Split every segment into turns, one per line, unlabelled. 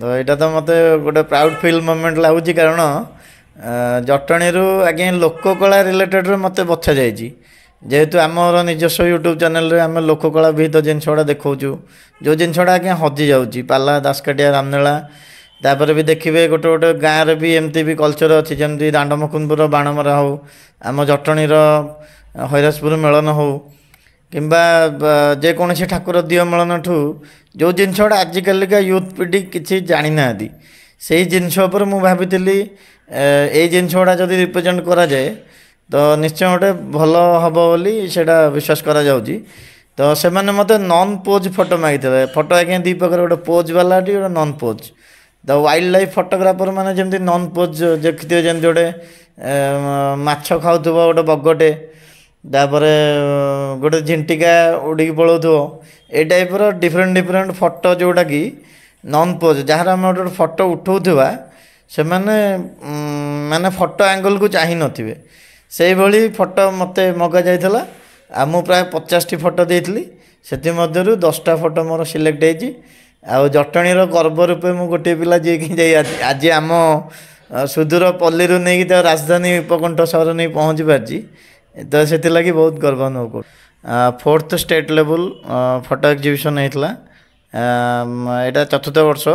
तो यहाँ तो मत गोटे प्राउड फिल मोमेंट लगुच कारण जटणी आज्ञा लोककला रिलेटेड मत बछा जाइए जेहेतु आमर निजस्व यूट्यूब चैनल रे आम लोककला विहित जिनसा देखा जो जिनसा आज्ञा हजि जाऊँगी पाला दासकाटिया रामलीला तापर भी देखिए गोटे गोटे गाँव में भी एमती भी कल्चर अच्छी जमी दांडमुकुंदपुर बाणमरा हो आम जटणीर हैरासपुर मेलन हो किंबा जेकोसी ठाकुर दिव मेलन ठू जो जिनसा आजिकल का यूथ पीढ़ी किसी जानी ना से जिनस मुझे भाभी ये जिनसा जदि रिप्रेजेंट करा जाए तो निश्चय गोटे भल हम बोली से विश्वास करा जाउची। तो से मत नॉन पोज फोटो मांगी फोटो आज्ञा दी प्रकार गोटे पोज वाला गोटे non pose the wild life photographer मैंने जमी नॉन पोज देखते जमी गोटे माछ खाऊ गोटे बगटे तापर गोटे झिंटिका उड़ी पलाऊ ए टाइपर डिफरेंट डिफरेंट फोटो जोटा कि नॉन पोज जार आम गोटे फोटो उठाऊा से मैंने फोटो एंगल को चाह नथिबे से भली फोटो मत मगा जाइला आ मु प्राय 50टी फोटो देइथली सेति मध्यरु 10टा फोटो मोर सिलेक्ट होइछि। आ जटणीर गर्व रूपे मु गोटे पिला जे कि जाई आज आम सुदूर पल्ली रु नहीं तो राजधानी उपकंठ सहर नहीं पहुँची पार्ची तो से लगी बहुत गर्व अनुभव कर। 4th state level photo exhibition होता यहाँ 4th वर्ष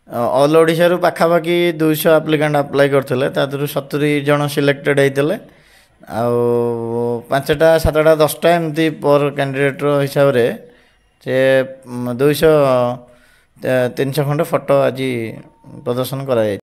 ऑल ओडिशा पाखापाखि 200 आप्लिकेंट अप्लाई करते 70 जन सिलेक्टेड होते आउ 5टा 7टा 10टा एमती पर कैंडिडेट हिसाब से 200 300 खंड फोटो आज प्रदर्शन कराई।